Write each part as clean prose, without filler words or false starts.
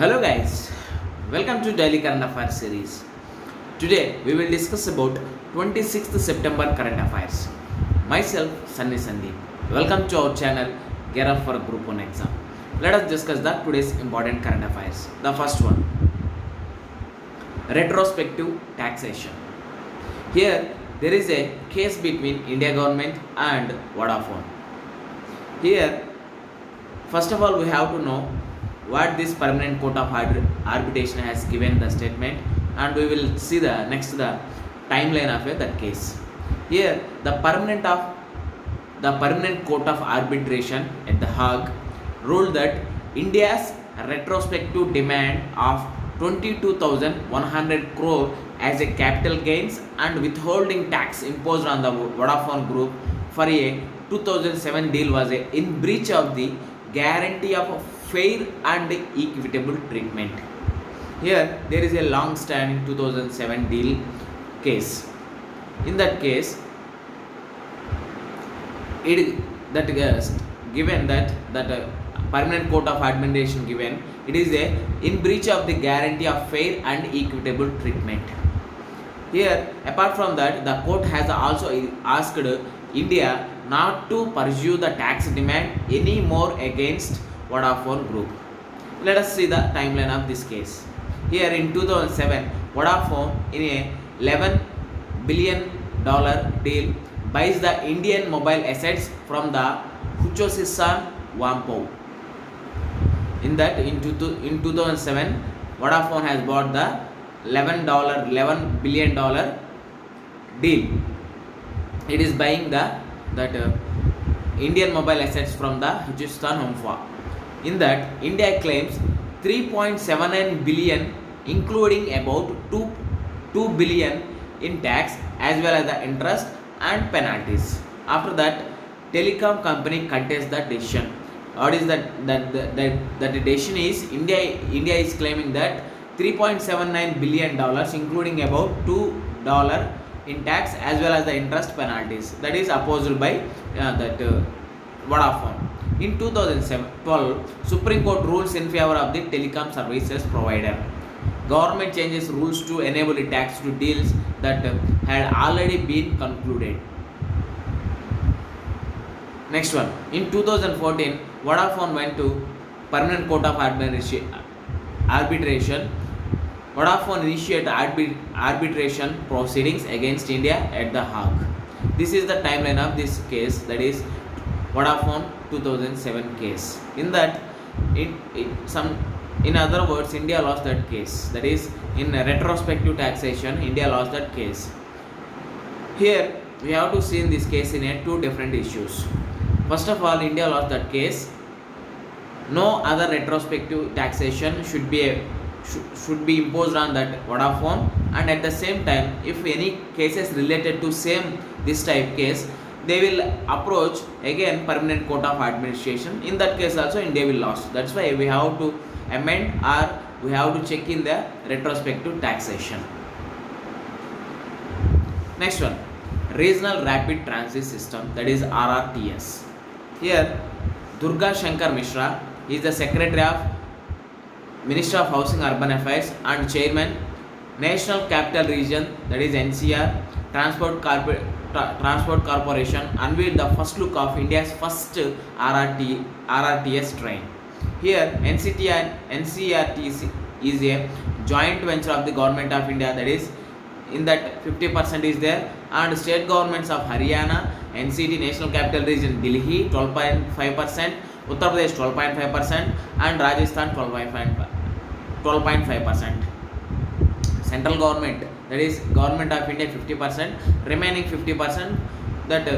Hello guys, welcome to Daily Current Affairs series. Today we will discuss about 26th September current affairs. Myself Sunny Sandeep. Welcome to our channel Gear Up for Group 1 exam. Let us discuss the today's important current affairs. The first one, retrospective taxation. Here there is a case between India government and Vodafone. Here first of all we have to know what this permanent court of arbitration has given the statement, and we will see the next the timeline of that case. Here the permanent court of arbitration at The Hague ruled that India's retrospective demand of 22,100 crore as a capital gains and withholding tax imposed on the Vodafone group for a 2007 deal was in breach of the guarantee of fair and equitable treatment. Here there is a long standing 2007 deal case. In that case, it that given that permanent court of arbitration given, it is a in breach of the guarantee of fair and equitable treatment. Here apart from that, the court has also asked India not to pursue the tax demand any more against Vodafone Group. Let us see the timeline of this case. Here in 2007, Vodafone in a $11 billion deal buys the Indian mobile assets from the Hutchison Whampoa. In 2007, Vodafone has bought the $11 billion deal. It is buying that Indian mobile assets from the Hutchison Whampoa. In that, India claims 3.79 billion, including about 2 billion in tax as well as the interest and penalties. After that, telecom company contests the decision. What is that? The decision is India is claiming that 3.79 billion dollars, including about $2 in tax as well as the interest penalties. That is opposed by Vodafone. In 2012, Supreme Court rules in favor of the telecom services provider. Government changes rules to enable the tax to deals that had already been concluded. Next one. In 2014, Vodafone went to Permanent Court of Arbitration. Vodafone initiated arbitration proceedings against India at The Hague. This is the timeline of this case, that is Vodafone 2007 case. In that, in other words, India lost that case. That is, in retrospective taxation, India lost that case. Here we have to see in this case in two different issues. First of all, India lost that case. No other retrospective taxation should be imposed on that Vodafone, and at the same time, if any cases related to this type case, they will approach again Permanent Court of Administration. In that case also India will lose. That's why we have to amend or we have to check in the retrospective taxation. Next one, Regional Rapid Transit System, that is RRTS. Here Durga Shankar Mishra is the Secretary of Minister of Housing Urban Affairs and Chairman, National Capital Region, that is NCR Transport Corporation, unveiled the first look of India's first RRTS train. Here NCRTC is a joint venture of the Government of India, that is in that 50% is there, and state governments of Haryana, NCT National Capital Region Delhi 12.5%, Uttar Pradesh 12.5%, and Rajasthan 12.5%. Central government, that is Government of India 50%, remaining 50% that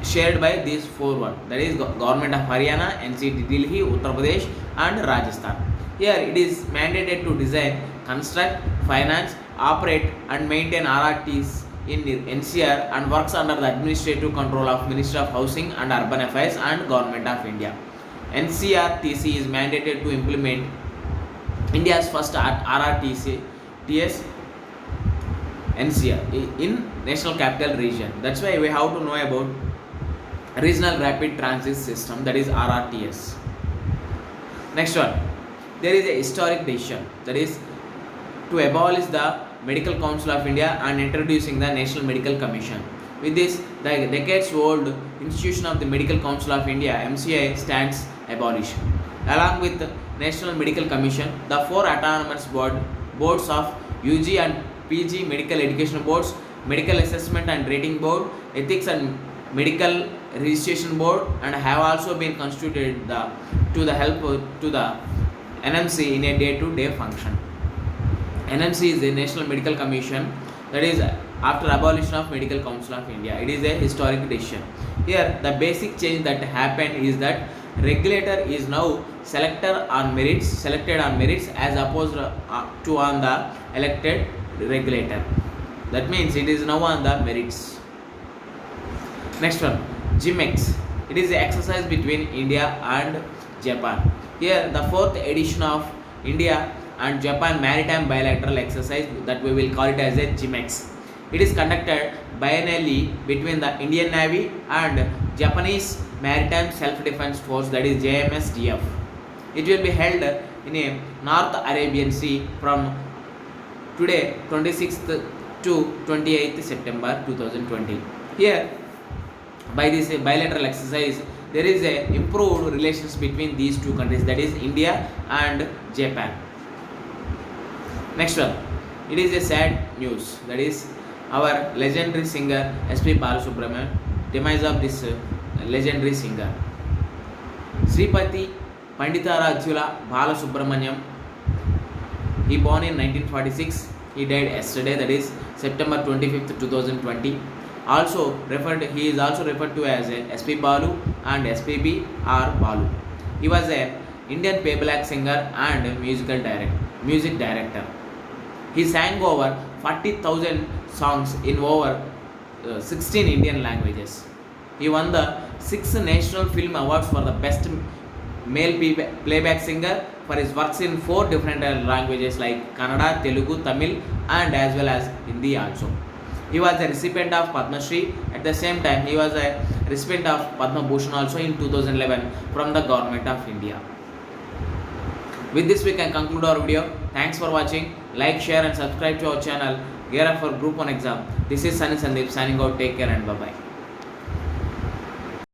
shared by these four that is Government of Haryana, NCT Delhi, Uttar Pradesh and Rajasthan. Here it is mandated to design, construct, finance, operate and maintain RRTs in NCR and works under the administrative control of Ministry of Housing and Urban Affairs and Government of India. NCRTC is mandated to implement India's first RRTS NCR in National Capital Region. That's why we have to know about Regional Rapid Transit System, that is RRTS. Next one, there is a historic decision, that is to abolish the Medical Council of India and introducing the National Medical Commission. With this, the decades-old institution of the Medical Council of India (MCI) stands abolished. Along with the National Medical Commission, the four autonomous boards of UG and PG Medical Education Boards, Medical Assessment and Rating Board, Ethics and Medical Registration Board, and have also been constituted to the help to the NMC in a day-to-day function. NMC is the National Medical Commission, that is after abolition of Medical Council of India. It is a historic decision. Here the basic change that happened is that regulator is now selected on merits as opposed to on the elected regulator. That means it is now on the merits. Next one, GMEX. It is the exercise between India and Japan. Here the fourth edition of India and Japan maritime bilateral exercise, that we will call it as a GMEX. It is conducted biennially between the Indian Navy and Japanese Maritime Self-Defense Force, that is JMSDF. It will be held in a North Arabian Sea from today 26th to 28th September 2020. Here, by this bilateral exercise, there is a improved relations between these two countries, that is India and Japan. Next one, it is a sad news, that is our legendary singer S.P. Balasubramanian, demise of this legendary singer. Sripati Panditarajula Balasubramaniam, he born in 1946, he died yesterday, that is September 25th, 2020. He is also referred to as S.P. Balu and SPB or Balu. He was a Indian playback singer and music director. He sang over 40,000 songs in over 16 Indian languages. He won the 6 National Film Awards for the Best Male Playback Singer for his works in 4 different languages like Kannada, Telugu, Tamil and as well as Hindi also. He was a recipient of Padma Shri. At the same time, he was a recipient of Padma Bhushan also in 2011 from the Government of India. With this, we can conclude our video. Thanks for watching. Like, share and subscribe to our channel. Gear up for Group 1 exam. This is Sunny Sandeep signing out. Take care and bye-bye.